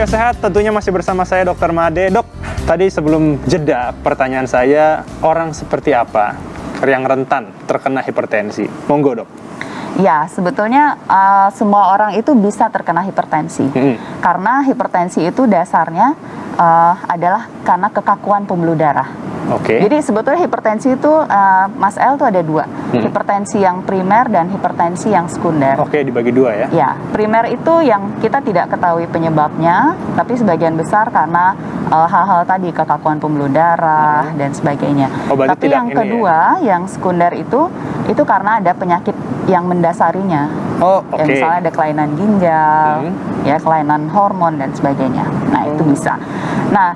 Ayo Sehat tentunya masih bersama saya Dr. Made. Dok, tadi sebelum jeda pertanyaan saya, orang seperti apa yang rentan terkena hipertensi? Monggo dok. Ya, sebetulnya semua orang itu bisa terkena hipertensi. Karena hipertensi itu dasarnya adalah karena kekakuan pembuluh darah. Oke. Jadi sebetulnya hipertensi itu, Mas El, itu ada dua. Hipertensi yang primer dan hipertensi yang sekunder. Oke, dibagi dua ya? Ya, primer itu yang kita tidak ketahui penyebabnya, tapi sebagian besar karena hal-hal tadi, kekakuan pembuluh darah dan sebagainya. Oh, berarti tapi tidak yang ini kedua, yang sekunder itu karena ada penyakit yang mendasarinya. Oh, oke. Ya, misalnya ada kelainan ginjal, ya kelainan hormon dan sebagainya. Nah, itu bisa. Nah,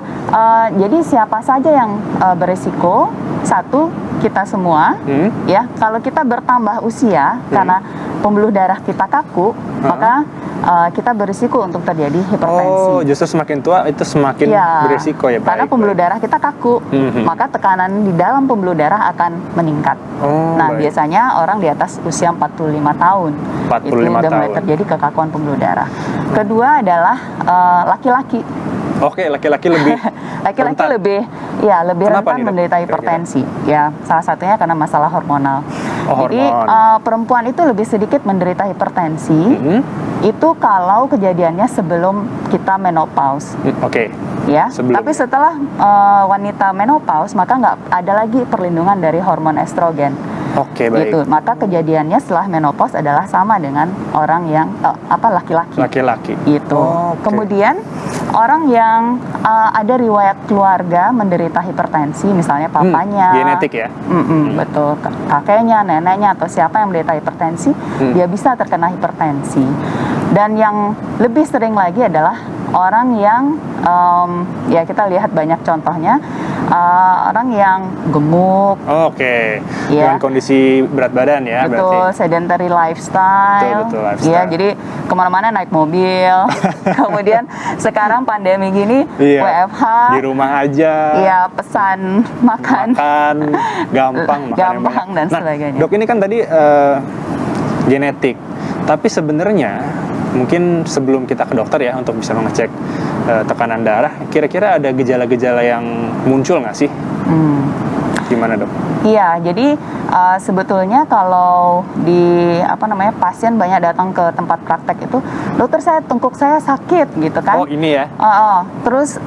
jadi siapa saja yang berisiko? Satu, kita semua. Ya, kalau kita bertambah usia karena pembuluh darah kita kaku, maka kita berisiko untuk terjadi hipertensi. Oh, justru semakin tua itu semakin berisiko ya, Pak? Karena pembuluh darah kita kaku, maka tekanan di dalam pembuluh darah akan meningkat. Nah, biasanya orang di atas usia 45 tahun 45 itu udah mulai terjadi kekakuan pembuluh darah. Kedua adalah laki-laki. Oke, laki-laki lebih laki-laki rentan. lebih Kenapa rentan nih, Dok? menderita hipertensi. Ya, salah satunya karena masalah hormonal. Jadi perempuan itu lebih sedikit menderita hipertensi. Itu kalau kejadiannya sebelum kita menopause. Oke. Ya, Sebelum. tapi setelah wanita menopause, maka nggak ada lagi perlindungan dari hormon estrogen. Oke, baik. Gitu. Maka kejadiannya setelah menopause adalah sama dengan orang yang laki-laki. Laki-laki. Gitu. Kemudian orang yang ada riwayat keluarga menderita hipertensi, misalnya papanya, genetik ya? Betul, kakeknya, neneknya, atau siapa yang menderita hipertensi, dia bisa terkena hipertensi. Dan yang lebih sering lagi adalah orang yang, ya kita lihat banyak contohnya, orang yang gemuk. Oke. Ya. Dengan kondisi berat badan ya, Betul, berarti. sedentary lifestyle. Betul, lifestyle. Ya, jadi kemana-mana naik mobil. Kemudian sekarang pandemi gini, WFH. Di rumah aja. Iya, pesan makan gampang, gampang dan sebagainya. Dok, ini kan tadi genetik. Tapi sebenarnya mungkin sebelum kita ke dokter ya untuk bisa mengecek tekanan darah, kira-kira ada gejala-gejala yang muncul nggak sih? Gimana dok? Iya, jadi sebetulnya kalau di pasien banyak datang ke tempat praktek itu, dokter, tengkuk saya sakit gitu kan? Oh, ini ya? Terus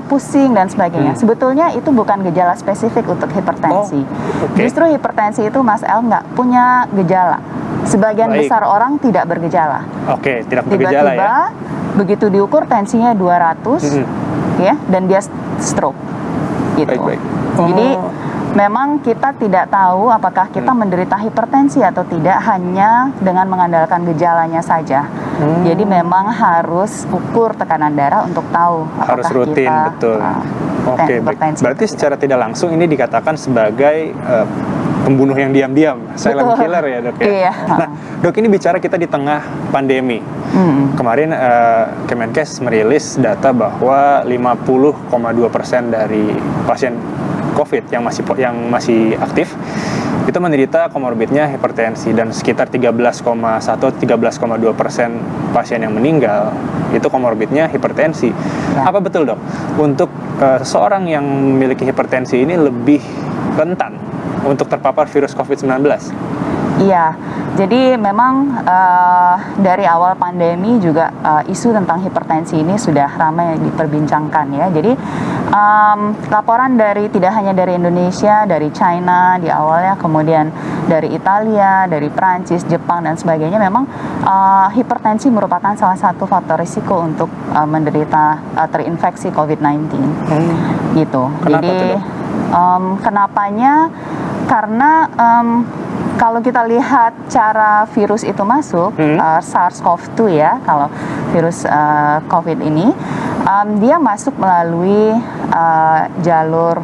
pusing dan sebagainya. Sebetulnya itu bukan gejala spesifik untuk hipertensi. Justru hipertensi itu, Mas El, nggak punya gejala. Sebagian besar orang tidak bergejala. Oke, tidak bergejala. Tiba-tiba begitu diukur tensinya 200, ya, dan dia stroke, gitu. Baik. Jadi memang kita tidak tahu apakah kita menderita hipertensi atau tidak hanya dengan mengandalkan gejalanya saja. Jadi memang harus ukur tekanan darah untuk tahu apakah harus rutin, kita betul. Oke, baik. Berarti secara tidak langsung ini dikatakan sebagai pembunuh yang diam-diam, silent killer ya dok ya. Iya. Nah dok, ini bicara kita di tengah pandemi. Kemarin Kemenkes merilis data bahwa 50,2% dari pasien COVID yang masih aktif itu menderita komorbidnya hipertensi, dan sekitar 13,2% pasien yang meninggal itu komorbidnya hipertensi. Apa betul dok, untuk seseorang yang memiliki hipertensi ini lebih rentan untuk terpapar virus COVID-19? Iya, jadi memang dari awal pandemi juga isu tentang hipertensi ini sudah ramai diperbincangkan ya. Jadi laporan tidak hanya dari Indonesia, dari China di awalnya, kemudian dari Italia, dari Prancis, Jepang dan sebagainya, memang hipertensi merupakan salah satu faktor risiko untuk menderita terinfeksi COVID-19. Gitu. Kenapa jadi tuh, Dok? Kenapanya? Karena kalau kita lihat cara virus itu masuk, SARS-CoV-2 ya, kalau virus COVID ini, dia masuk melalui jalur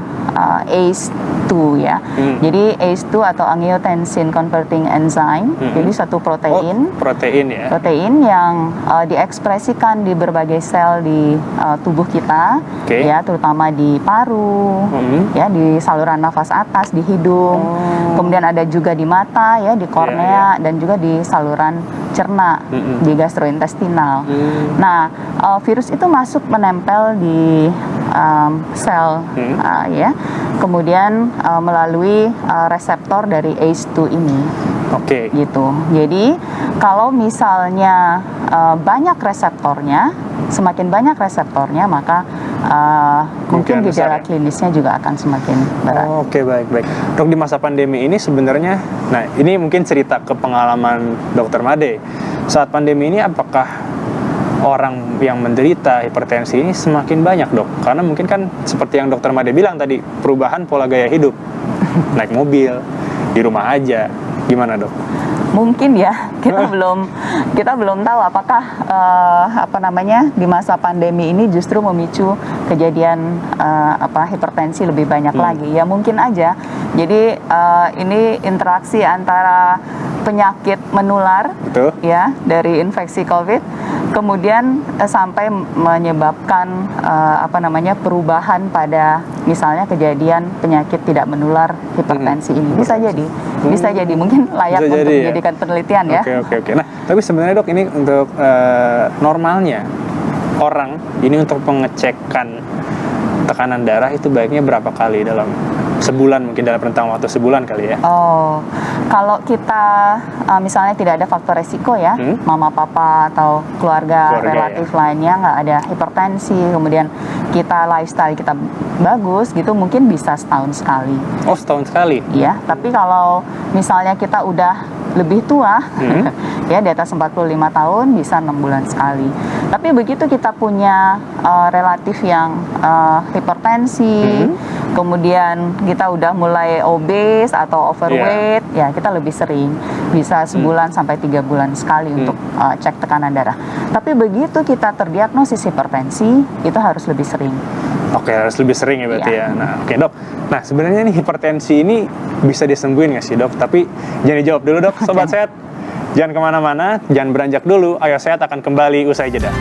ACE2 ya. Jadi ACE2 atau angiotensin converting enzyme, jadi satu protein. Protein ya. Protein yang diekspresikan di berbagai sel di tubuh kita, ya, terutama di paru, ya, di saluran nafas atas, di hidung, kemudian ada juga di mata, mata ya, di kornea, dan juga di saluran cerna, di gastrointestinal. Nah, virus itu masuk menempel di sel ya, kemudian melalui reseptor dari ACE2 ini. Oke. Gitu. Jadi kalau misalnya banyak reseptornya, semakin banyak reseptornya, maka mungkin gejala klinisnya juga akan semakin berat. Oke, baik. Dok, di masa pandemi ini sebenarnya, nah ini mungkin cerita ke pengalaman Dokter Made. Saat pandemi ini apakah orang yang menderita hipertensi ini semakin banyak, Dok? Karena mungkin kan seperti yang Dokter Made bilang tadi, perubahan pola gaya hidup. Naik mobil, di rumah aja. Gimana, Dok? Mungkin ya, kita belum tahu apakah di masa pandemi ini justru memicu kejadian hipertensi lebih banyak lagi. Ya mungkin aja. Jadi ini interaksi antara penyakit menular, Betul. ya, dari infeksi COVID, kemudian sampai menyebabkan perubahan pada misalnya kejadian penyakit tidak menular hipertensi ini. Bisa jadi mungkin layak Bisa untuk jadi, dijadikan penelitian ya. Oke. Nah, tapi sebenarnya, Dok, ini untuk normalnya orang ini untuk pengecekan tekanan darah itu baiknya berapa kali dalam sebulan, mungkin dalam rentang waktu sebulan kali ya? Oh, kalau kita misalnya tidak ada faktor resiko ya, mama papa atau keluarga relatif lainnya nggak ada hipertensi, kemudian kita lifestyle kita bagus gitu, mungkin bisa setahun sekali. Oh, setahun sekali? Iya, tapi kalau misalnya kita udah lebih tua, ya di atas 45 tahun bisa 6 bulan sekali. Tapi begitu kita punya relatif yang hipertensi, kemudian kita udah mulai obes atau overweight, ya kita lebih sering, bisa sebulan sampai 3 bulan sekali untuk cek tekanan darah. Tapi begitu kita terdiagnosis hipertensi, itu harus lebih sering. Oke, harus lebih sering ya berarti ya. Nah, oke, Dok. Nah, sebenarnya nih hipertensi ini bisa disembuhin nggak sih, Dok? Tapi jangan dijawab dulu, Dok. Sobat Sehat, jangan kemana-mana, jangan beranjak dulu. Ayo Sehat akan kembali usai jeda.